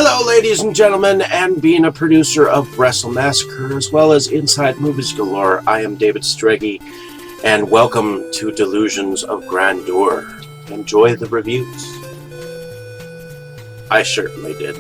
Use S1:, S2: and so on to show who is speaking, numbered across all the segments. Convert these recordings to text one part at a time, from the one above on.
S1: Hello, ladies and gentlemen, and being a producer of Wrestle Massacre as well as Inside Movies Galore, I am David Streggy, and welcome to Delusions of Grandeur. Enjoy the reviews. I certainly did.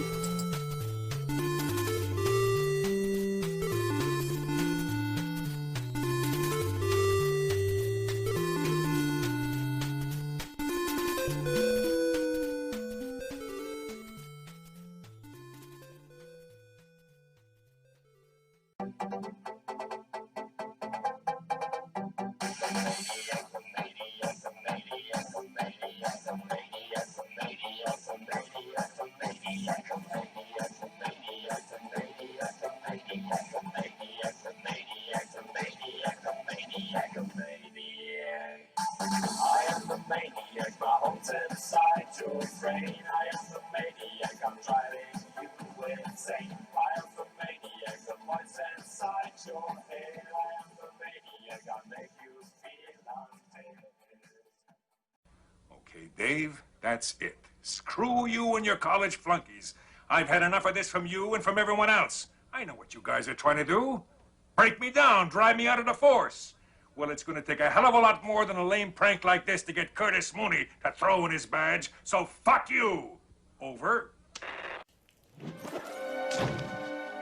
S2: Okay, Dave, that's it. Screw you and your college flunkies. I've had enough of this from you and from everyone else. I know what you guys are trying to do. Break me down, drive me out of the force. Well, it's going to take a hell of a lot more than a lame prank like this to get Curtis Mooney to throw in his badge, so fuck you! Over.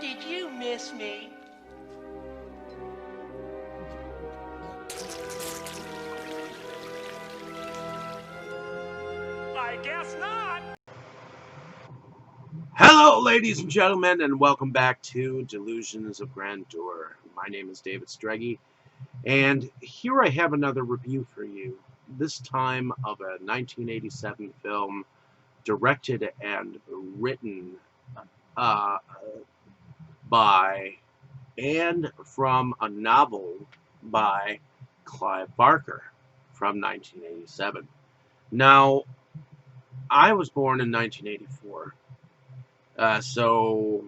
S3: Did you miss me? I guess not.
S1: Hello, ladies and gentlemen, and welcome back to Delusions of Grandeur. My name is David Streggy, and here I have another review for you, this time of a 1987 film directed and written by and from a novel by Clive Barker from 1987. Now, I was born in 1984, so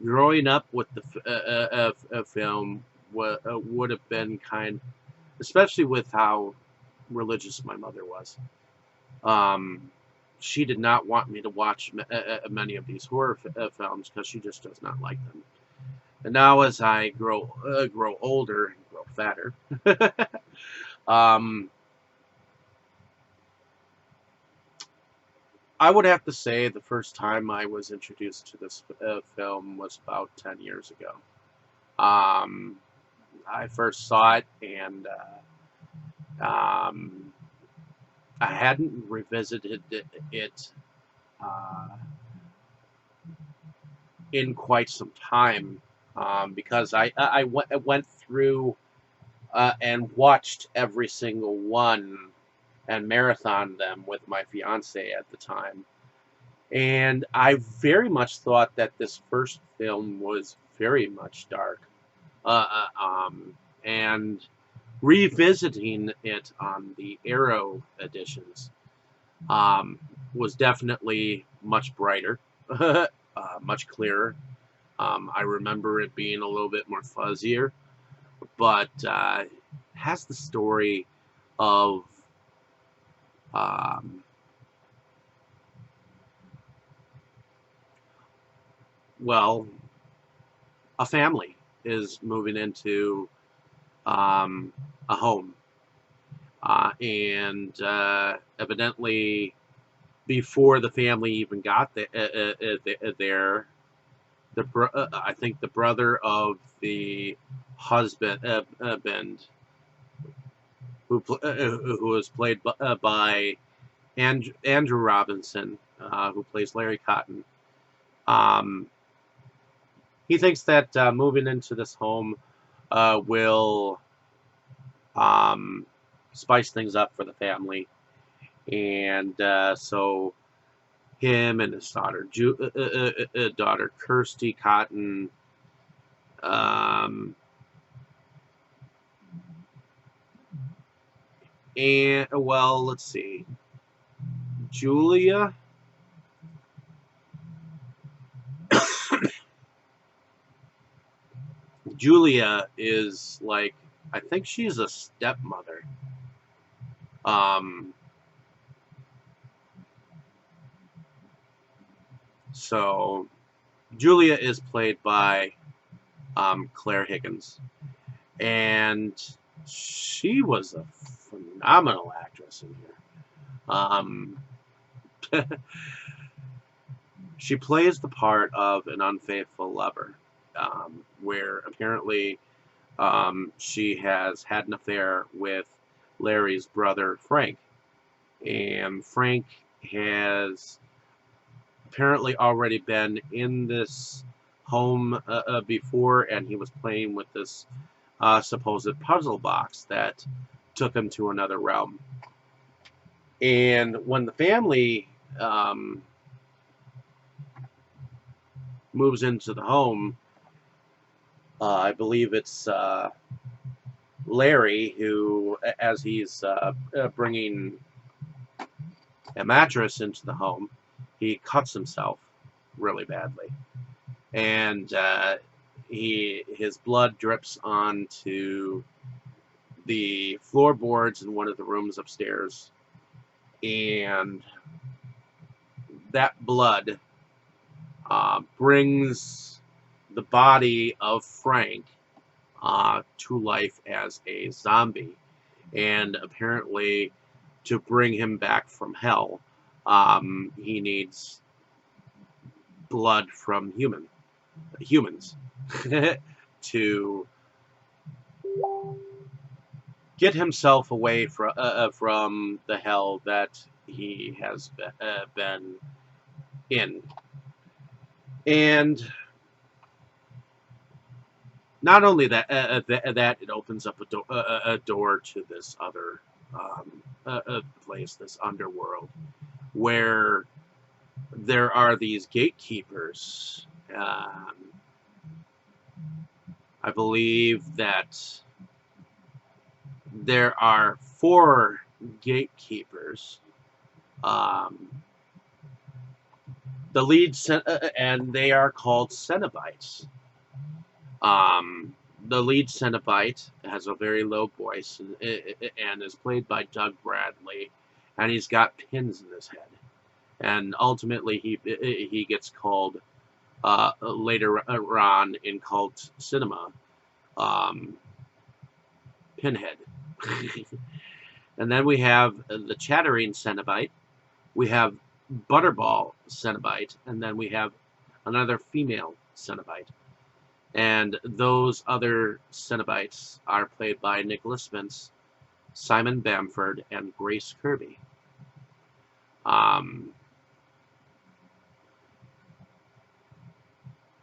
S1: growing up with the film would have been especially with how religious my mother was. She did not want me to watch many of these horror films because she just does not like them. And now, as I grow older and grow fatter, I would have to say the first time I was introduced to this film was about 10 years ago. I first saw it, and I hadn't revisited it in quite some time, because I went through and watched every single one and marathon them with my fiance at the time. And I very much thought that this first film was very much dark. And revisiting it on the Arrow editions was definitely much brighter, much clearer. I remember it being a little bit more fuzzier, but has the story of well, a family is moving into a home, and evidently, before the family even got there, I think the brother of the husband, who was played by Andrew Robinson, who plays Larry Cotton. He thinks that moving into this home will spice things up for the family, and so him and his daughter, daughter Kirsty Cotton, and well, let's see, Julia. Julia is like, I think she's a stepmother. So Julia is played by Claire Higgins, and she was a phenomenal actress in here. Um, she plays the part of an unfaithful lover, where apparently she has had an affair with Larry's brother Frank, and Frank has apparently already been in this home before, and he was playing with this supposed puzzle box that took him to another realm. And when the family moves into the home, I believe it's Larry who, as he's bringing a mattress into the home, he cuts himself really badly, and his blood drips onto the floorboards in one of the rooms upstairs, and that blood brings the body of Frank to life as a zombie, and apparently to bring him back from hell, he needs blood from humans to get himself away from the hell that he has been in. And not only that, that it opens up a door to this other place, this underworld, where there are these gatekeepers. I believe that there are 4 gatekeepers. The lead, and they are called Cenobites. The lead Cenobite has a very low voice and is played by Doug Bradley, and he's got pins in his head. And ultimately, he gets called later on in cult cinema, Pinhead. And then we have the chattering Cenobite, we have Butterball Cenobite, and then we have another female Cenobite. And those other Cenobites are played by Nicholas Spence, Simon Bamford, and Grace Kirby.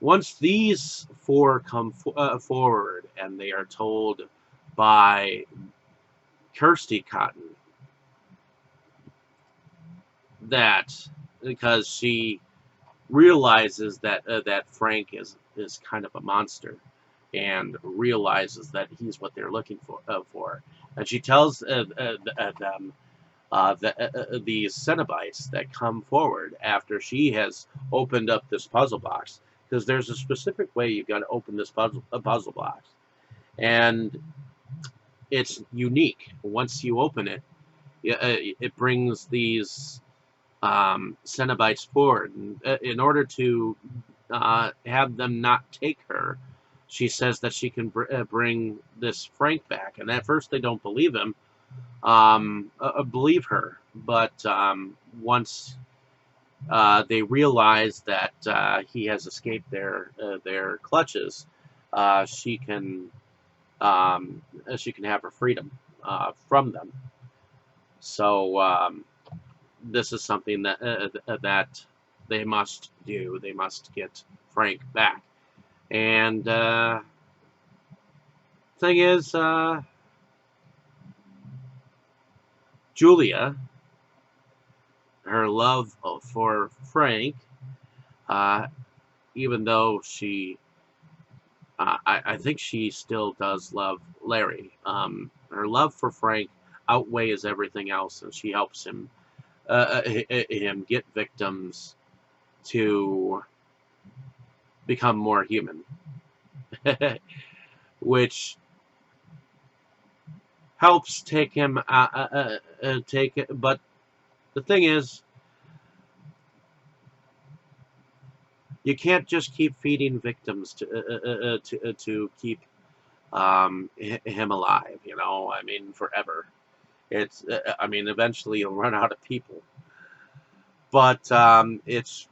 S1: Once these 4 come forward, and they are told by Kirsty Cotton that, because she realizes that that Frank is kind of a monster, and realizes that he's what they're looking for, and she tells them these Cenobites that come forward after she has opened up this puzzle box, because there's a specific way you've got to open this puzzle box, and it's unique. Once you open it, it brings these Cenobites forward. And, in order to have them not take her, she says that she can bring this Frank back. And at first they don't believe him, believe her. But once they realize that he has escaped their clutches, she can have her freedom from them. So this is something that they must do. They must get Frank back. And thing is, Julia, her love for Frank, even though she, I think she still does love Larry. Her love for Frank outweighs everything else, and she helps him get victims to become more human, which helps take him take it. But the thing is, you can't just keep feeding victims to keep him alive. You know, I mean, forever. I mean, eventually you'll run out of people. But it's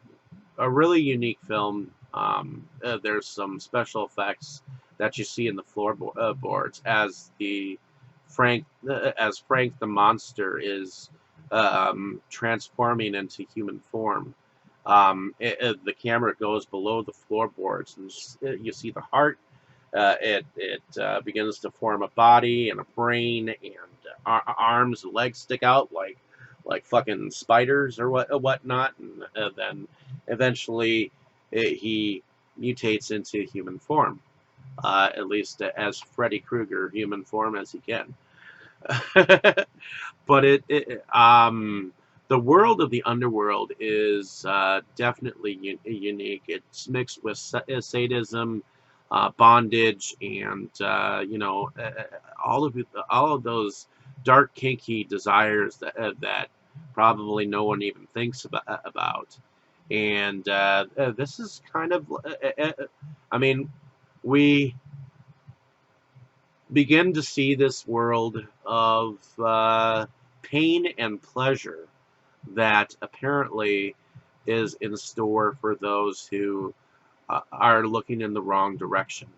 S1: a really unique film. There's some special effects that you see in the floorboards as Frank the monster is transforming into human form. The camera goes below the floorboards, and you see the heart. It begins to form a body and a brain, and arms and legs stick out like fucking spiders or whatnot, and then eventually he mutates into human form, at least as Freddy Krueger, human form as he can. But the world of the underworld is definitely unique. It's mixed with sadism, bondage, and all of those dark, kinky desires that probably no one even thinks about. And this is kind of, I mean, we begin to see this world of pain and pleasure that apparently is in store for those who are looking in the wrong direction.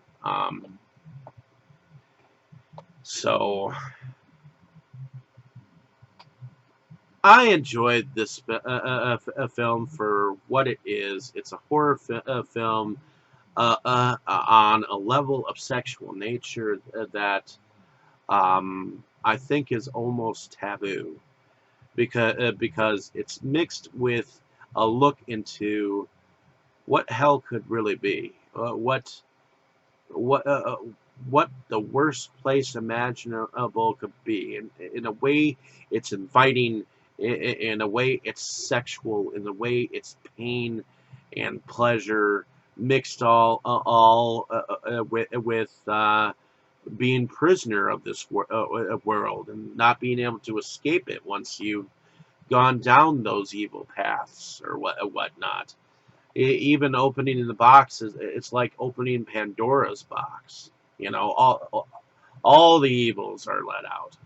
S1: So I enjoyed this film for what it is. It's a horror film on a level of sexual nature that I think is almost taboo, because it's mixed with a look into what hell could really be, what what the worst place imaginable could be. In a way, it's inviting. In a way, it's sexual. In a way, it's pain and pleasure mixed all with being prisoner of this world and not being able to escape it once you've gone down those evil paths or whatnot. Even opening the box it's like opening Pandora's box. You know, all the evils are let out.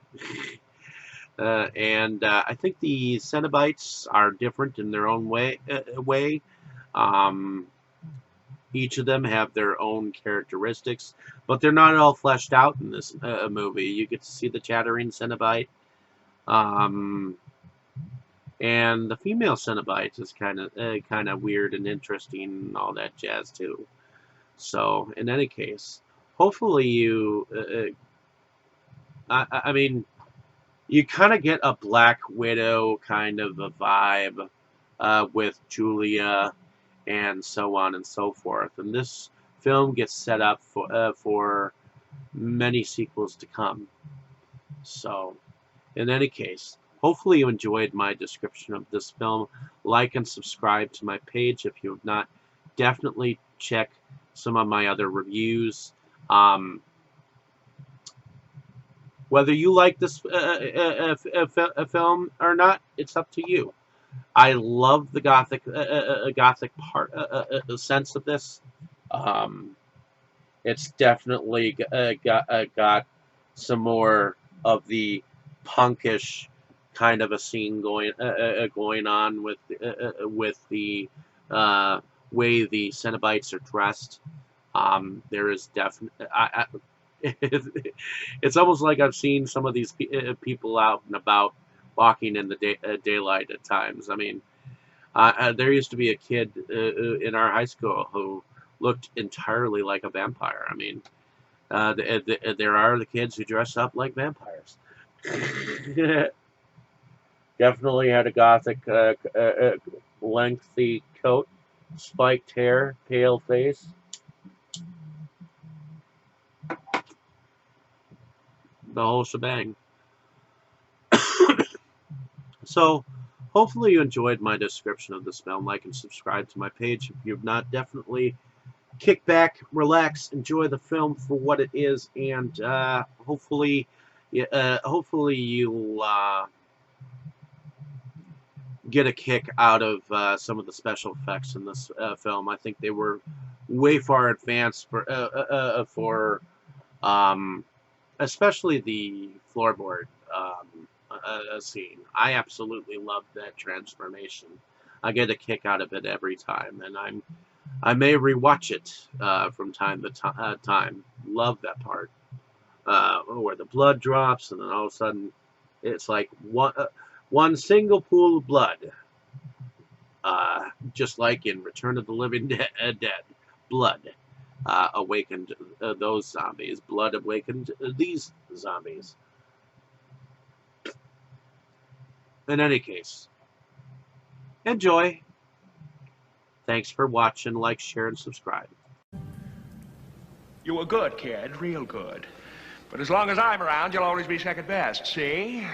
S1: And I think the Cenobites are different in their own way. Um, each of them have their own characteristics, but they're not all fleshed out in this movie. You get to see the chattering Cenobite, and the female Cenobite is kind of weird and interesting and all that jazz too. So, in any case, hopefully you, I mean, you kind of get a Black Widow kind of a vibe with Julia and so on and so forth. And this film gets set up for many sequels to come. So, in any case, hopefully you enjoyed my description of this film. Like and subscribe to my page if you have not. Definitely check some of my other reviews. Whether you like this film or not, it's up to you. I love the gothic part sense of this. It's definitely got some more of the punkish kind of a scene going on with the way the Cenobites are dressed. There is definitely it's almost like I've seen some of these people out and about walking in the daylight at times. I mean, there used to be a kid in our high school who looked entirely like a vampire. I mean, there are the kids who dress up like vampires. Definitely had a gothic, lengthy coat, spiked hair, pale face. The whole shebang. So, hopefully you enjoyed my description of this film. Like and subscribe to my page if you've not. Definitely kick back, relax, enjoy the film for what it is, and hopefully you'll get a kick out of some of the special effects in this film. I think they were way far advanced for especially the floorboard scene. I absolutely loved that transformation. I get a kick out of it every time, and I may rewatch it from time to time. Love that part where the blood drops, and then all of a sudden, it's like one single pool of blood, just like in Return of the Living Dead. Blood awakened those zombies. Blood awakened these zombies. In any case, enjoy. Thanks for watching. Like, share, and subscribe.
S4: You were good, kid, real good. But as long as I'm around, you'll always be second best, see?